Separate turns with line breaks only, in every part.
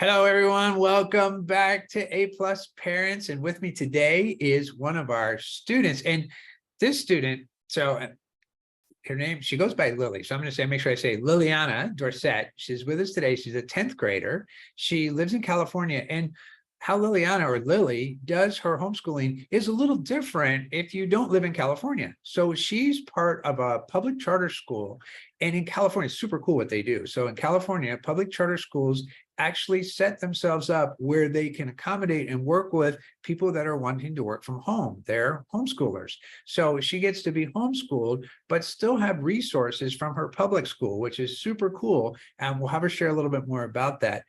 Hello, everyone. Welcome back to A Plus Parents. And with me today is one of our students. And this student, her name, she goes by Lilli. So I'm going to make sure I say Lillianna Dorsett. She's with us today. She's a 10th grader. She lives in California. And how Lillianna or Lilli does her homeschooling is a little different if you don't live in California. So she's part of a public charter school. And in California, it's super cool what they do. So in California, public charter schools actually set themselves up where they can accommodate and work with people that are wanting to work from home. They're homeschoolers. So she gets to be homeschooled, but still have resources from her public school, which is super cool. And we'll have her share a little bit more about that.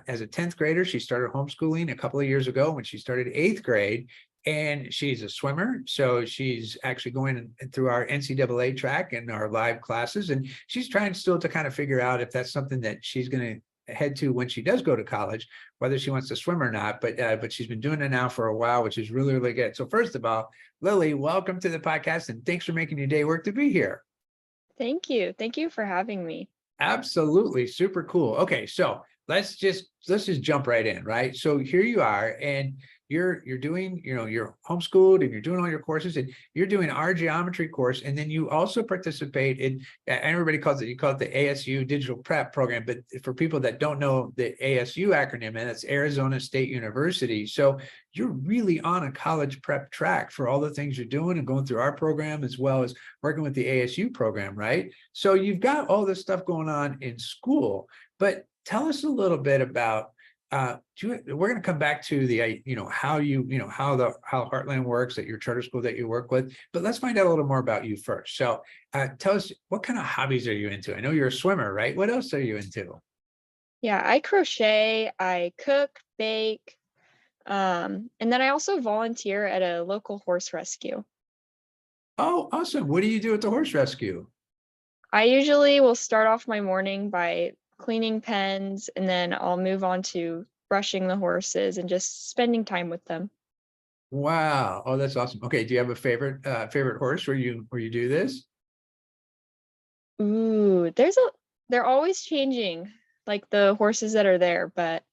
As a 10th grader, she started homeschooling a couple of years ago when she started 8th grade. And she's a swimmer, so she's actually going through our NCAA track and our live classes, and she's trying still to kind of figure out if that's something that she's going to head to when she does go to college, whether she wants to swim or not. But she's been doing it now for a while, which is really, really good. So first of all, Lilli, welcome to the podcast, and thanks for making your day work to be here.
Thank you. Thank you for having me.
Absolutely, super cool. Okay, so let's just jump right in, right? So here you are, and you're doing, you're homeschooled and you're doing all your courses, and you're doing our geometry course, and then you also participate in, everybody calls it, you call it the ASU digital prep program, but for people that don't know the ASU acronym, and it's Arizona State University. So you're really on a college prep track for all the things you're doing and going through our program, as well as working with the ASU program, right? So you've got all this stuff going on in school, but tell us a little bit about, we're going to come back to the, how Heartland works at your charter school that you work with, but let's find out a little more about you first. So tell us, what kind of hobbies are you into? I know you're a swimmer, right? What else are you into?
Yeah, I crochet, I cook, bake, and then I also volunteer at a local horse rescue.
Oh, awesome. What do you do at the horse rescue?
I usually will start off my morning by cleaning pens, and then I'll move on to brushing the horses and just spending time with them.
Wow. Oh, that's awesome. Okay. Do you have a favorite horse where you do this?
Ooh, they're always changing, like the horses that are there, but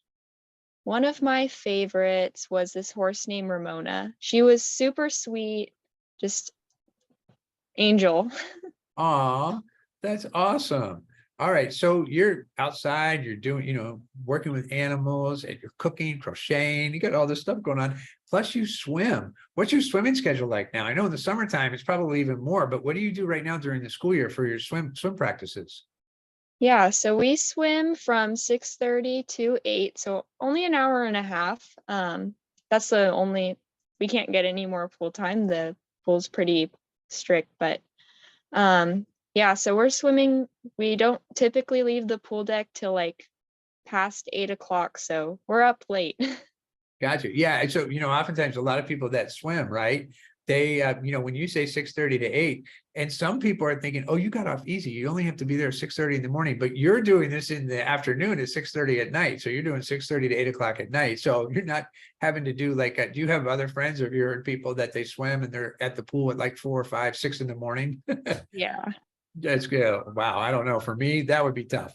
one of my favorites was this horse named Ramona. She was super sweet, just angel.
Aw, that's awesome. All right. So you're outside, you're doing, working with animals, and you're cooking, crocheting, you got all this stuff going on. Plus you swim. What's your swimming schedule like now? I know in the summertime it's probably even more, but what do you do right now during the school year for your swim practices?
Yeah, so we swim from 6:30 to 8, so only an hour and a half. That's the only, we can't get any more pool time. The pool's pretty strict, but yeah, so we're swimming. We don't typically leave the pool deck till like past 8 o'clock, so we're up late.
Gotcha. Yeah. So, oftentimes a lot of people that swim, right? They, when you say 6:30 to 8, and some people are thinking, oh, you got off easy. You only have to be there 6:30 in the morning, but you're doing this in the afternoon at 6:30 at night. So you're doing 6:30 to 8 o'clock at night. So you're not having to do like, do you have other friends or you're people that they swim and they're at the pool at like 4 or 5, 6 in the morning?
Yeah.
That's good. Wow. I don't know. For me, that would be tough.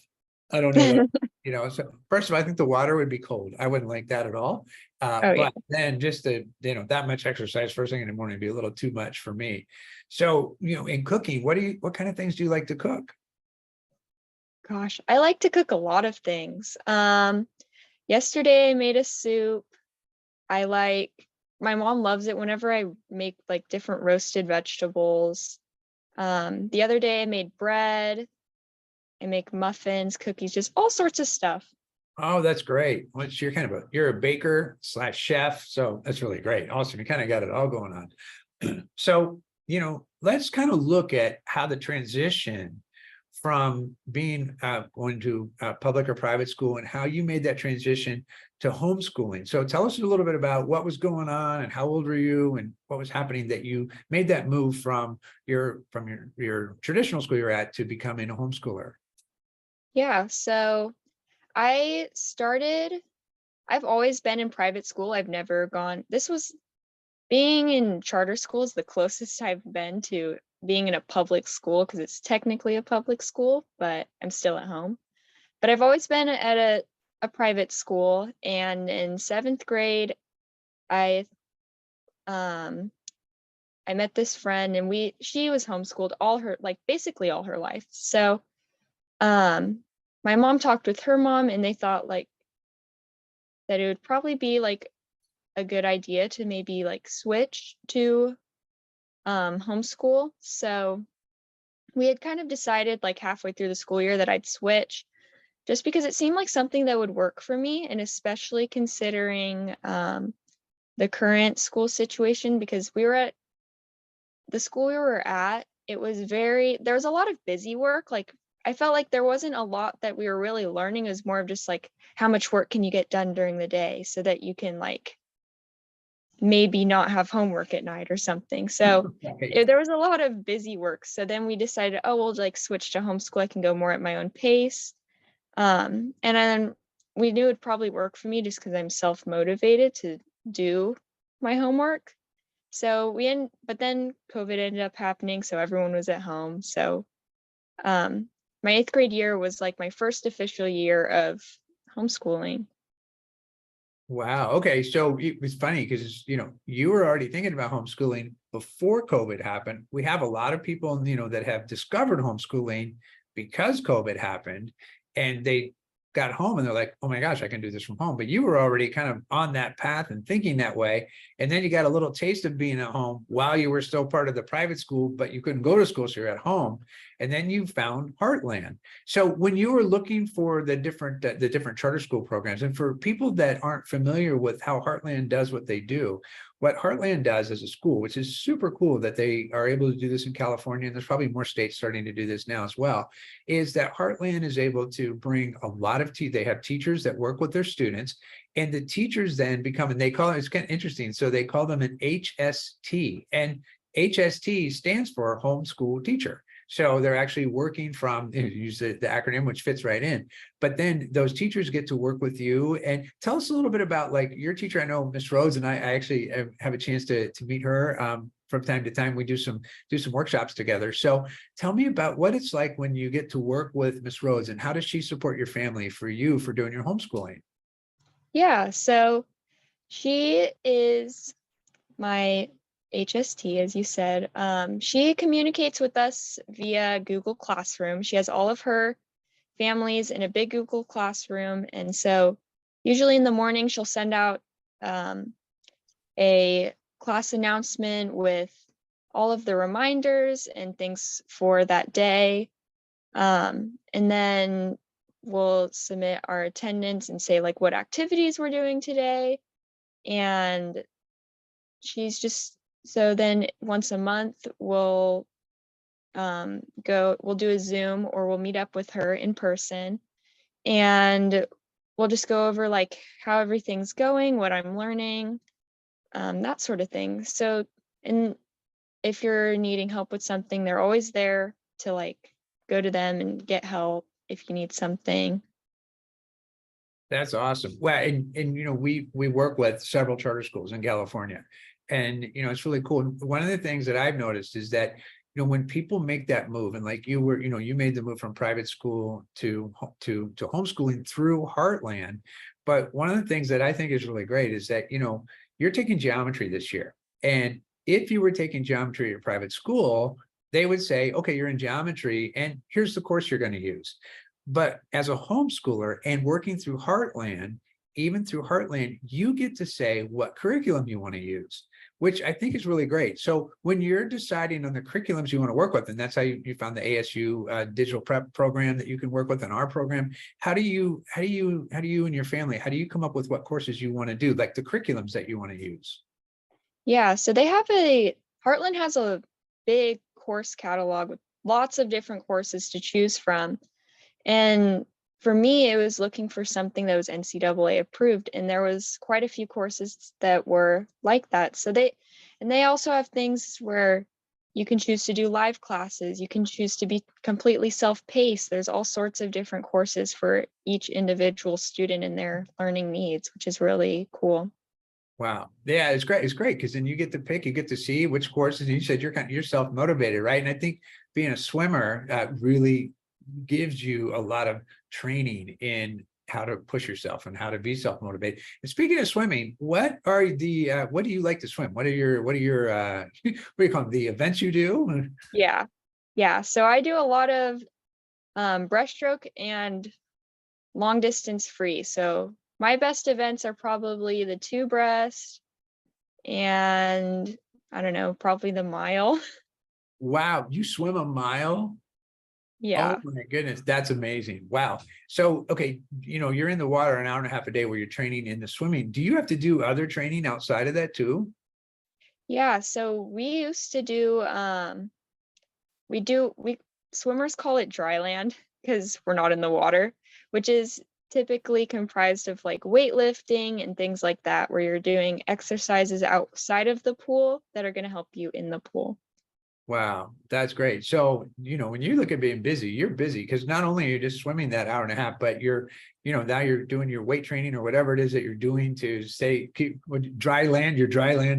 I don't know. So first of all, I think the water would be cold. I wouldn't like that at all.
Oh yeah.
But then just that much exercise first thing in the morning would be a little too much for me. So, in cooking, what kind of things do you like to cook?
Gosh, I like to cook a lot of things. Yesterday I made a soup. My mom loves it whenever I make like different roasted vegetables. The other day I made bread. I make muffins, cookies, just all sorts of stuff.
Oh, that's great. Well, you're a baker / chef. So that's really great. Awesome. You kind of got it all going on. So, let's kind of look at how the transition from being going to public or private school and how you made that transition to homeschooling. So tell us a little bit about what was going on and how old were you and what was happening that you made that move from your traditional school you're at to becoming a homeschooler.
Yeah, so I've always been in private school. I've never being in charter school is the closest I've been to being in a public school because it's technically a public school, but I'm still at home. But I've always been at a a private school, and in 7th grade, I I met this friend, and she was homeschooled all her, like basically all her life. So my mom talked with her mom, and they thought like that it would probably be like a good idea to maybe like switch to homeschool. So we had kind of decided like halfway through the school year that I'd switch, just because it seemed like something that would work for me, and especially considering the current school situation, because we were at the school we were at, there was a lot of busy work. Like I felt like there wasn't a lot that we were really learning. It was more of just like how much work can you get done during the day so that you can like maybe not have homework at night or something. So
Right.
there was a lot of busy work. So then we decided, oh, we'll like switch to homeschool. I can go more at my own pace. And then we knew it'd probably work for me just because I'm self-motivated to do my homework. So but then COVID ended up happening, so everyone was at home. So my 8th grade year was like my first official year of homeschooling.
Wow. Okay. So it was funny because, you were already thinking about homeschooling before COVID happened. We have a lot of people, that have discovered homeschooling because COVID happened, and they got home and they're like, oh my gosh, I can do this from home. But you were already kind of on that path and thinking that way. And then you got a little taste of being at home while you were still part of the private school, but you couldn't go to school. So you're at home. And then you found Heartland. So when you were looking for the different charter school programs, and for people that aren't familiar with how Heartland does what they do, what Heartland does as a school, which is super cool that they are able to do this in California, and there's probably more states starting to do this now as well, is that Heartland is able to bring a lot of they have teachers that work with their students, and the teachers then become, and they call it, it's kind of interesting, so they call them an HST, and HST stands for homeschool teacher. So they're actually working from, use the acronym, which fits right in. But then those teachers get to work with you. And tell us a little bit about like your teacher. I know Miss Rhodes, and I actually have a chance to meet her from time to time. We do some workshops together. So tell me about what it's like when you get to work with Miss Rhodes, and how does she support your family for doing your homeschooling?
Yeah, so she is my HST, as you said. She communicates with us via Google Classroom. She has all of her families in a big Google Classroom. And so usually in the morning, she'll send out a class announcement with all of the reminders and things for that day. And then we'll submit our attendance and say like what activities we're doing today. And so then once a month we'll do a Zoom, or we'll meet up with her in person, and we'll just go over like how everything's going, what I'm learning, that sort of thing. So, and if you're needing help with something, they're always there to like go to them and get help if you need something.
That's awesome. Well, and we work with several charter schools in California, and it's really cool. One of the things that I've noticed is that when people make that move, and like you made the move from private school to homeschooling through Heartland. But one of the things that I think is really great is that you're taking geometry this year, and if you were taking geometry at a private school, they would say, okay, you're in geometry, and here's the course you're going to use. But as a homeschooler and working through Heartland, even through Heartland, you get to say what curriculum you want to use, which I think is really great. So when you're deciding on the curriculums you want to work with, and that's how you found the ASU digital prep program that you can work with in our program, how do you and your family, how do you come up with what courses you want to do, like the curriculums that you want to use?
Yeah, so Heartland has a big course catalog with lots of different courses to choose from. And for me, it was looking for something that was NCAA approved, and there was quite a few courses that were like that. So they also have things where you can choose to do live classes, you can choose to be completely self-paced. There's all sorts of different courses for each individual student and their learning needs, which is really cool.
Wow. Yeah, it's great. It's great because then you get to pick, you get to see which courses. And you said you're self-motivated, right? And I think being a swimmer really gives you a lot of training in how to push yourself and how to be self-motivated. And speaking of swimming, what do you like to swim? What are your what do you call them, the events you do?
Yeah. Yeah. So I do a lot of breaststroke and long distance free. So my best events are probably the 2 breast and I don't know, probably the mile.
Wow, you swim a mile? Oh
Yeah.
my goodness, that's amazing. Wow. So, okay, you're in the water an hour and a half a day where you're training in the swimming. Do you have to do other training outside of that too?
Yeah. So we used to do we swimmers call it dry land because we're not in the water, which is typically comprised of like weightlifting and things like that, where you're doing exercises outside of the pool that are going to help you in the pool.
Wow, that's great. So, when you look at being busy, you're busy because not only are you just swimming that hour and a half, but now you're doing your weight training or whatever it is that you're doing to keep your dry land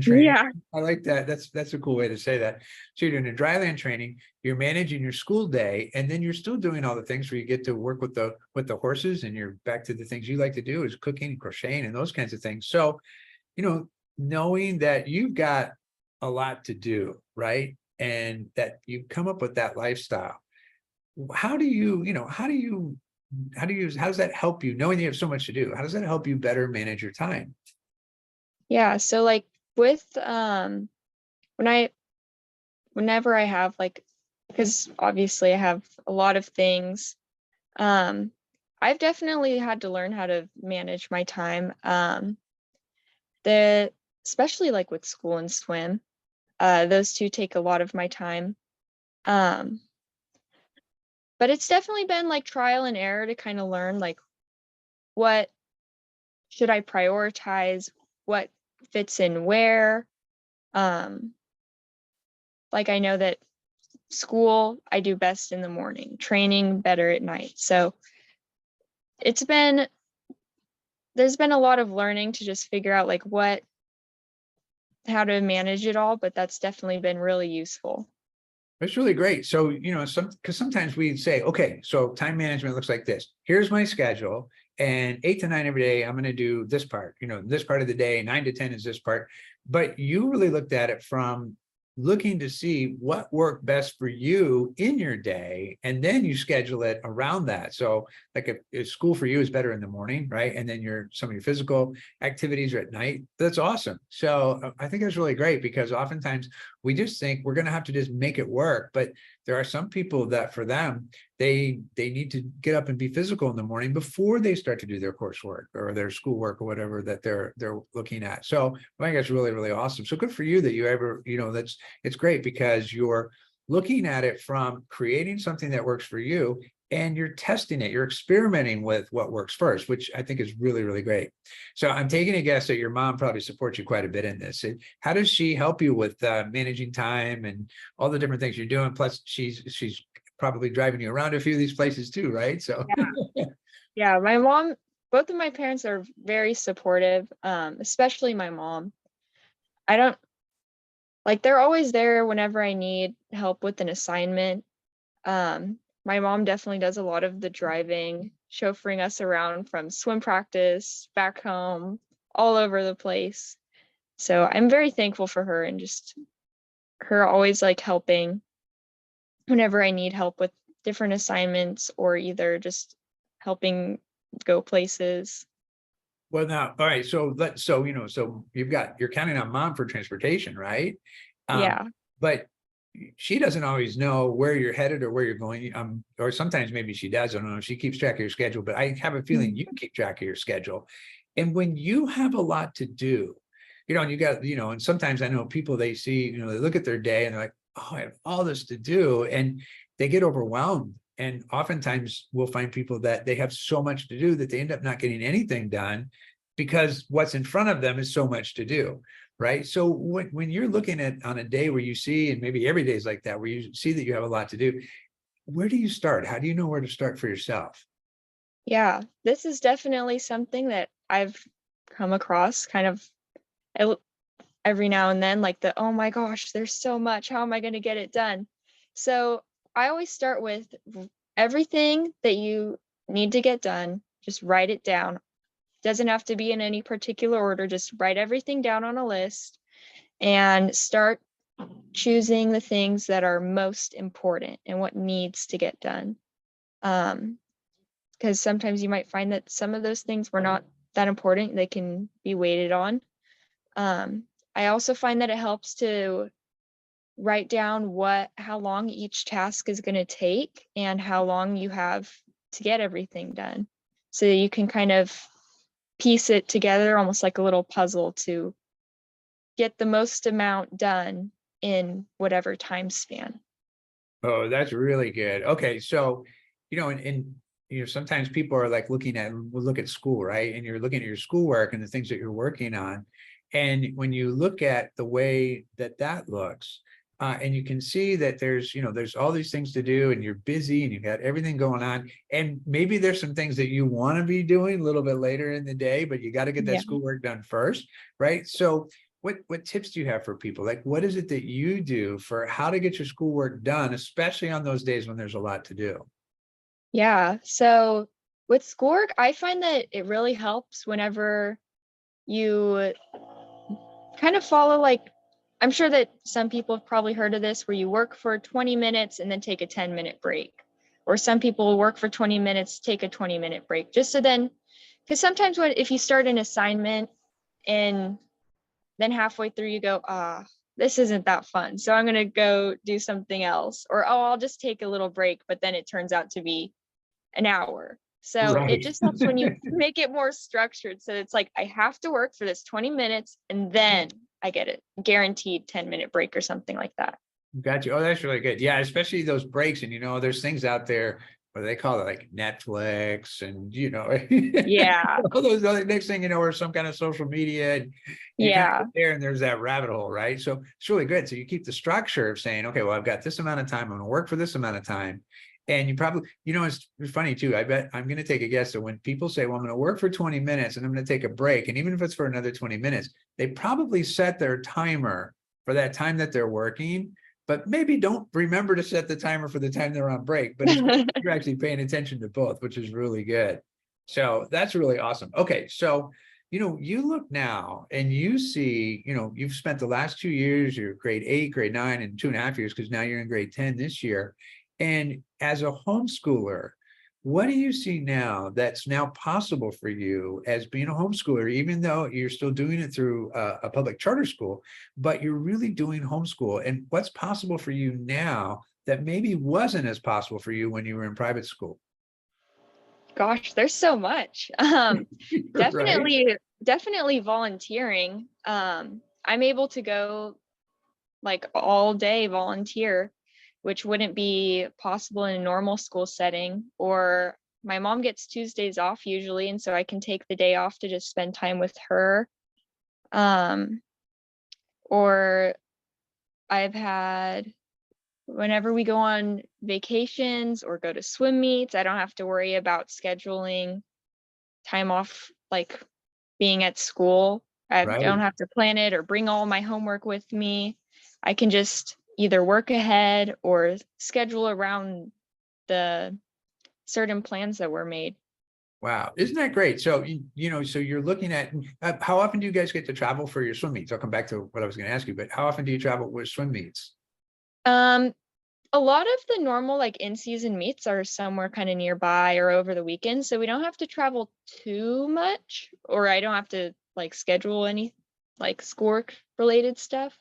training.
Yeah.
I like that. That's a cool way to say that. So you're doing a dry land training, you're managing your school day, and then you're still doing all the things where you get to work with the horses, and you're back to the things you like to do is cooking, crocheting, and those kinds of things. So, knowing that you've got a lot to do, right? And that you come up with that lifestyle. How do you, how does that help you knowing you have so much to do? How does that help you better manage your time?
Yeah. So like with when I whenever I have like, because obviously I have a lot of things, um I've definitely had to learn how to manage my time. The Especially like with school and swim, those two take a lot of my time. Um, but it's definitely been like trial and error to kind of learn like what should I prioritize, what fits in where. Um, like I know that school I do best in the morning, training better at night. So it's been there's been a lot of learning to just figure out like how to manage it all, but that's definitely been really useful.
It's really great. So, because sometimes we say, okay, so time management looks like this. Here's my schedule, and 8 to 9 every day, I'm going to do this part, this part of the day, 9 to 10 is this part. But you really looked at it from looking to see what worked best for you in your day, and then you schedule it around that. So, like if school for you is better in the morning, right? And then some of your physical activities are at night. That's awesome. So I think that's really great because oftentimes we just think we're going to have to just make it work. But there are some people that for them, they need to get up and be physical in the morning before they start to do their coursework or their schoolwork or whatever that they're looking at. So I think that's really, really awesome. So good for you that it's great because you're looking at it from creating something that works for you, and you're testing it, you're experimenting with what works first, which I think is really, really great. So I'm taking a guess that your mom probably supports you quite a bit in this. How does she help you with managing time and all the different things you're doing? Plus, she's probably driving you around a few of these places too, right? So
Yeah, my mom, both of my parents are very supportive, especially my mom. I don't like they're always there whenever I need help with an assignment. My mom definitely does a lot of the driving, chauffeuring us around from swim practice back home, all over the place. So I'm very thankful for her and just her always like helping whenever I need help with different assignments or either just helping go places.
well, now, all right. So you're counting on mom for transportation, right? Um,
Yeah.
but she doesn't always know where you're headed or where you're going. Or sometimes maybe she does. I don't know. She keeps track of your schedule, but I have a feeling
Mhm.
you keep track of your schedule. And when you have a lot to do, and you got, and sometimes I know people they see, they look at their day and they're like, oh, I have all this to do. And they get overwhelmed. And oftentimes we'll find people that they have so much to do that they end up not getting anything done because what's in front of them is so much to do. Right. So when you're looking at on a day where you see, and maybe every day is like that, where you see that you have a lot to do, where do you start? How do you know where to start for yourself?
Yeah, this is definitely something that I've come across kind of el- every now and then, like oh my gosh, there's so much. How am I going to get it done? So I always start with everything that you need to get done. just write it down. Doesn't have to be in any particular order, just write everything down on a list and start choosing the things that are most important and what needs to get done. Because sometimes you might find that some of those things were not that important. They can be waited on. I also find that it helps to write down how long each task is going to take and how long you have to get everything done. So you can kind of piece it together almost like a little puzzle to get the most amount done in whatever time span.
Oh, that's really good. Okay, so and sometimes people are like look at school, right? And you're looking at your schoolwork and the things that you're working on. And when you look at the way that looks, and you can see that there's all these things to do and you're busy and you've got everything going on. And maybe there's some things that you want to be doing a little bit later in the day, but you got to get that schoolwork done first, right? So what tips do you have for people? Like, what is it that you do for how to get your schoolwork done, especially on those days when there's a lot to do?
Yeah. So with schoolwork, I find that it really helps whenever you kind of follow, like, I'm sure that some people have probably heard of this, where you work for 20 minutes and then take a 10-minute break. Or some people work for 20 minutes, take a 20-minute break. Just so then, because sometimes if you start an assignment and then halfway through you go, this isn't that fun, so I'm going to go do something else. Or, I'll just take a little break, but then it turns out to be an hour. So it just helps when you make it more structured. So it's like, I have to work for this 20 minutes and then I get a guaranteed 10-minute break or something like that.
Got you. Oh, that's really good. Yeah, especially those breaks. And there's things out there where they call it like Netflix and
Yeah.
all those other, next thing or some kind of social media. And you kind of get there and there's that rabbit hole, right? So it's really good. So you keep the structure of saying, okay, well, I've got this amount of time, I'm going to work for this amount of time. And you probably, it's funny too. I bet I'm going to take a guess that when people say, well, I'm going to work for 20 minutes and I'm going to take a break, and even if it's for another 20 minutes, they probably set their timer for that time that they're working, but maybe don't remember to set the timer for the time they're on break. But you're actually paying attention to both, which is really good. So that's really awesome. Okay. So, you look now and you see, you've spent the last 2 years, you're grade 8, grade 9, and 2.5 years, because now you're in grade 10 this year. And as a homeschooler, what do you see now that's now possible for you as being a homeschooler, even though you're still doing it through a public charter school, but you're really doing homeschool? And what's possible for you now that maybe wasn't as possible for you when you were in private school?
Gosh, there's so much.
Right?
Definitely volunteering. I'm able to go like all day volunteer, which wouldn't be possible in a normal school setting. Or my mom gets Tuesdays off usually, and so I can take the day off to just spend time with her. Or I've had, whenever we go on vacations or go to swim meets, I don't have to worry about scheduling time off, like being at school. I don't
Right.
have to plan it or bring all my homework with me. I can just either work ahead or schedule around the certain plans that were made.
Wow. Isn't that great? So, so you're looking at how often do you guys get to travel for your swim meets? I'll come back to what I was going to ask you, but how often do you travel with swim meets?
A lot of the normal like in-season meets are somewhere kind of nearby or over the weekend, so we don't have to travel too much, or I don't have to like schedule any like schoolwork related stuff.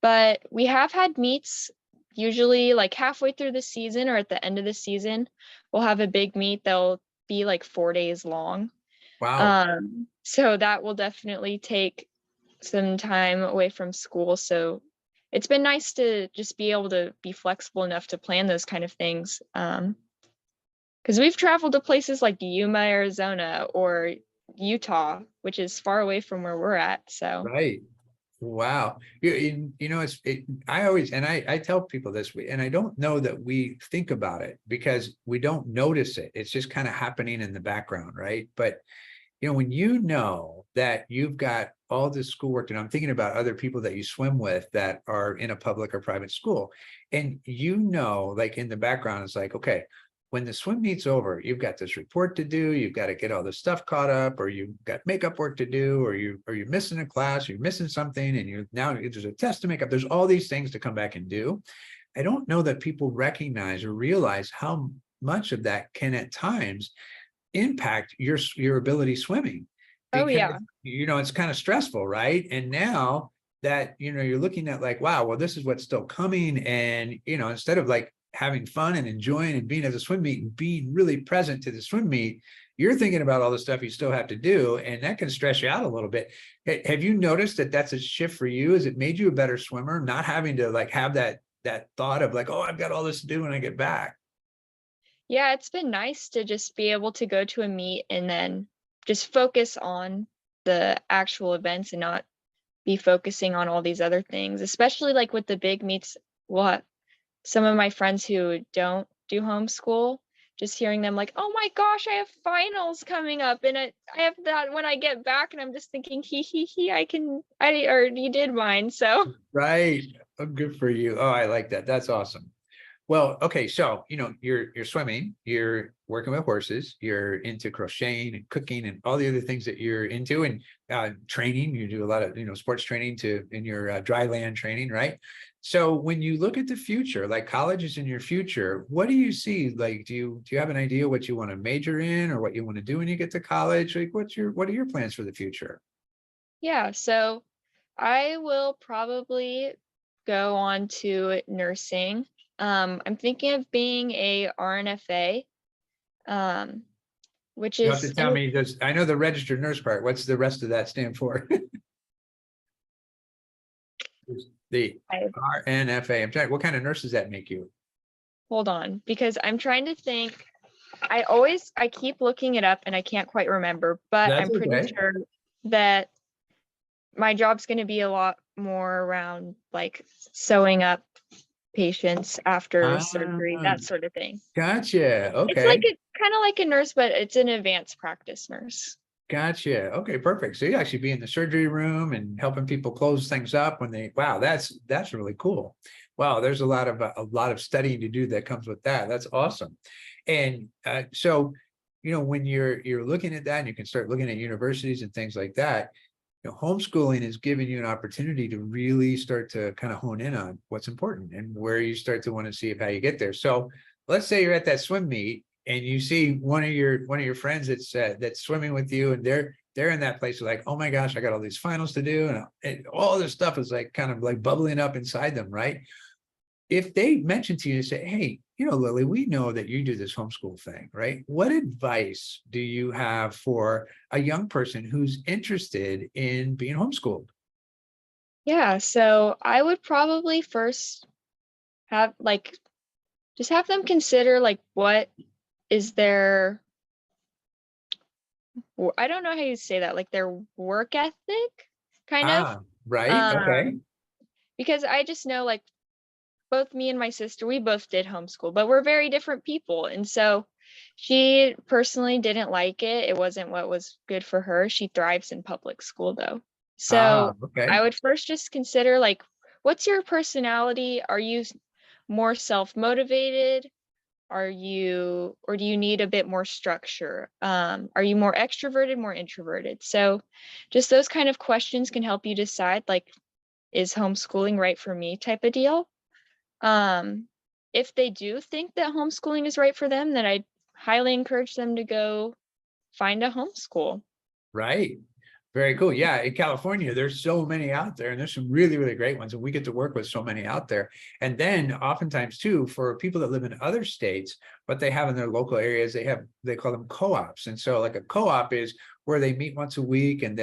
But we have had meets usually like halfway through the season or at the end of the season. We'll have a big meet that'll be like 4 days long.
Wow.
So that will definitely take some time away from school. So it's been nice to just be able to be flexible enough to plan those kind of things. Because we've traveled to places like Yuma, Arizona, or Utah, which is far away from where we're at. So
Right. Wow. I tell people this, and I don't know that we think about it because we don't notice it. It's just kind of happening in the background, right? But when you know that you've got all this schoolwork, and I'm thinking about other people that you swim with that are in a public or private school, and like in the background, it's like, okay, when the swim meet's over, you've got this report to do, you've got to get all this stuff caught up, or you've got makeup work to do, or you're missing a class, you're missing something, and there's a test to make up. There's all these things to come back and do. I don't know that people recognize or realize how much of that can at times impact your ability swimming.
Oh
Because,
yeah.
it's kind of stressful, right? And now that, you're looking at like, wow, well, this is what's still coming. And, instead of like having fun and enjoying and being at the swim meet and being really present to the swim meet, you're thinking about all the stuff you still have to do, and that can stress you out a little bit. Have you noticed that that's a shift for you? Has it made you a better swimmer, not having to like have that thought of like, oh, I've got all this to do when I get back?
Yeah, it's been nice to just be able to go to a meet and then just focus on the actual events and not be focusing on all these other things, especially like with the big meets. What some of my friends who don't do homeschool, just hearing them like, oh my gosh, I have finals coming up and I have that when I get back, and I'm just thinking, I already did mine. So
Right. Oh, good for you. Oh, I like that. That's awesome. Well, okay, so you're swimming, you're working with horses, you're into crocheting and cooking and all the other things that you're into, and training. You do a lot of sports training in your dry land training, right? So when you look at the future, like college is in your future, what do you see? Like, do you have an idea what you want to major in or what you want to do when you get to college? Like, what are your plans for the future?
yeah, so I will probably go on to nursing. I'm thinking of being a RNFA, um, which
You have to
is
tell me this. I know the registered nurse part. What's the rest of that stand for? The RNFA. I'm trying. What kind of nurse does that make you?
hold on, because I'm trying to think. I keep looking it up and I can't quite remember, but
That's
I'm pretty
okay.
sure that my job's going to be a lot more around like sewing up patients after surgery,
Ah,
that sort of thing.
gotcha.
It's like
Okay.
a kind of like a nurse, but it's an advanced practice nurse.
Gotcha. Okay, perfect. So you actually be in the surgery room and helping people close things up when wow, that's really cool. Wow, there's a lot of studying to do that comes with that. That's awesome. And so, when you're looking at that and you can start looking at universities and things like that, homeschooling is giving you an opportunity to really start to kind of hone in on what's important and where you start to want to see how you get there. So let's say you're at that swim meet and you see one of your friends that's swimming with you, and they're in that place like, oh my gosh, I got all these finals to do, and all this stuff is like kind of like bubbling up inside them, right? If they mention to you and say, hey, Lilli, we know that you do this homeschool thing, right? What advice do you have for a young person who's interested in being homeschooled?
Yeah, so I would probably first have like just have them consider like what is their I don't know how you say that, like their work ethic, kind of.
Ah, right. Okay.
Um, because I just know like both me and my sister, we both did homeschool, but we're very different people. And so she personally didn't like it. It wasn't what was good for her. She thrives in public school though.
Ah,
So
okay.
I would first just consider like, what's your personality? Are you more self-motivated? Or do you need a bit more structure? Are you more extroverted, more introverted? So just those kind of questions can help you decide like, is homeschooling right for me type of deal. If they do think that homeschooling is right for them, then I highly encourage them to go find a homeschool.
Right. Very cool. Yeah, in California, there's so many out there, and there's some really, really great ones, and we get to work with so many out there. And then oftentimes too, for people that live in other states, what they have in their local areas, they call them co-ops. And so like a co-op is where they meet once a week, and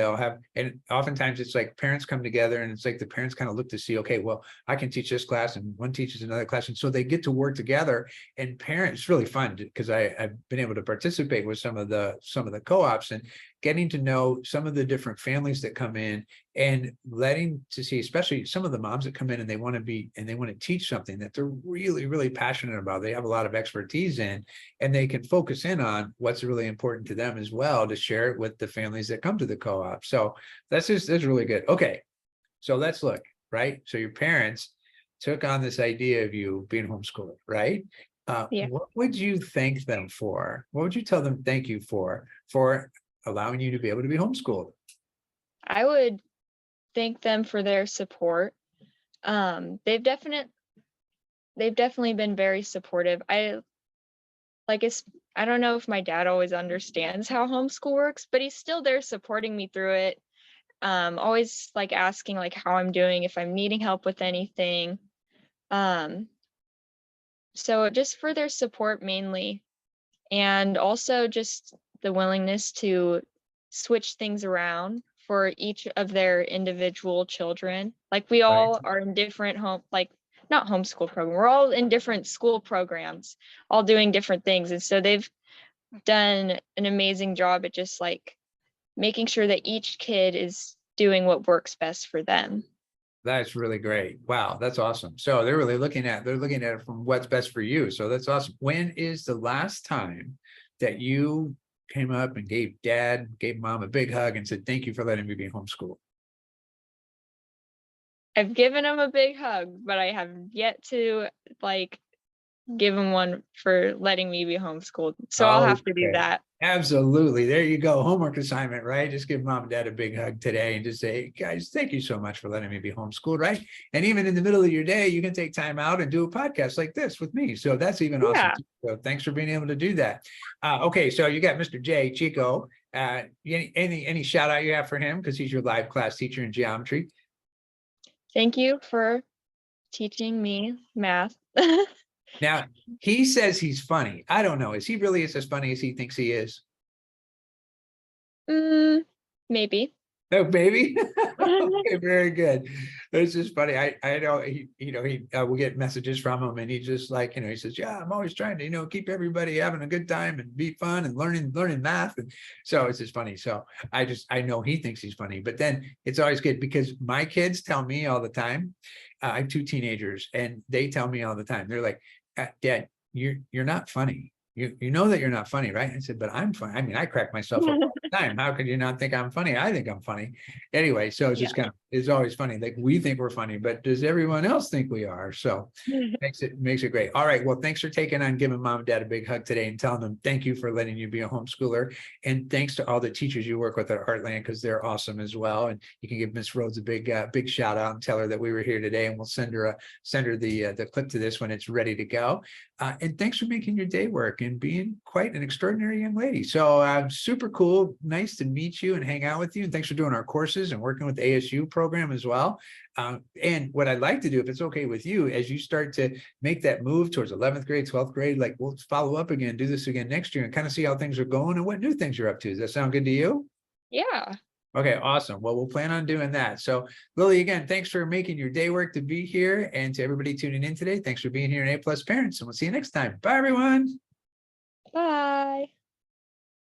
and oftentimes it's like parents come together, and it's like the parents kind of look to see, okay, well, I can teach this class and one teaches another class. And so they get to work together, and parents, it's really fun because I've been able to participate with some of the co-ops and getting to know some of the different families that come in, and letting to see, especially some of the moms that come in and they want to teach something that they're really, really passionate about. They have a lot of expertise in, and they can focus in on what's really important to them as well to share it with the families that come to the co-op. So that's really good. Okay. So let's look, right? So your parents took on this idea of you being homeschooled, right?
Yeah.
What would you thank them for? What would you tell them thank you for allowing you to be able to be homeschooled?
I would thank them for their support. They've definitely been very supportive. I don't know if my dad always understands how homeschool works, but he's still there supporting me through it. Always like asking like how I'm doing, if I'm needing help with anything. So just for their support mainly, and also just the willingness to switch things around for each of their individual children. Like we
Right.
all are in different not homeschool program. We're all in different school programs, all doing different things. And so they've done an amazing job at just like making sure that each kid is doing what works best for them.
That's really great. Wow, that's awesome. So they're really looking at it from what's best for you. So that's awesome. When is the last time that you came up and gave mom a big hug and said, thank you for letting me be homeschooled?
I've given him a big hug, but I have yet to like give him one for letting me be homeschooled. So I'll have to do
Okay.
that.
Absolutely. There you go. Homework assignment, right? Just give mom and dad a big hug today and just say, guys, thank you so much for letting me be homeschooled, right? And even in the middle of your day, you can take time out and do a podcast like this with me. So that's even awesome.
Yeah.
Too. So thanks for being able to do that. Okay, so you got Mr. J, Chico. Any shout out you have for him? Because he's your live class teacher in geometry.
Thank you for teaching me math.
Now, he says he's funny. I don't know. Is he really as funny as he thinks he is?
Maybe.
Oh, baby. Okay, very good. It's just funny. I know he we'll get messages from him and he just like, he says, yeah, I'm always trying to, keep everybody having a good time and be fun and learning math. And so it's just funny. So I know he thinks he's funny, but then it's always good because my kids tell me all the time, I have 2 teenagers and they tell me all the time, they're like, Dad, you're not funny. You know that you're not funny, right? I said, but I'm funny. I mean, I crack myself up all the time. How could you not think I'm funny? I think I'm funny. Anyway, so it's just it's always funny. Like we think we're funny, but does everyone else think we are? So makes it great. All right. Well, thanks for taking on giving mom and dad a big hug today and telling them thank you for letting you be a homeschooler. And thanks to all the teachers you work with at Heartland because they're awesome as well. And you can give Miss Rhodes a big shout out and tell her that we were here today, and we'll send her the clip to this when it's ready to go. And thanks for making your day work and being quite an extraordinary young lady. So super cool. Nice to meet you and hang out with you. And thanks for doing our courses and working with the ASU program as well. And what I'd like to do, if it's okay with you, as you start to make that move towards 11th grade, 12th grade, like we'll follow up again, do this again next year and kind of see how things are going and what new things you're up to. Does that sound good to you?
Yeah.
Okay, awesome. Well, we'll plan on doing that. So Lilli, again, thanks for making your day work to be here. And to everybody tuning in today, thanks for being here in A+ Parents. And we'll see you next time. Bye, everyone.
Bye.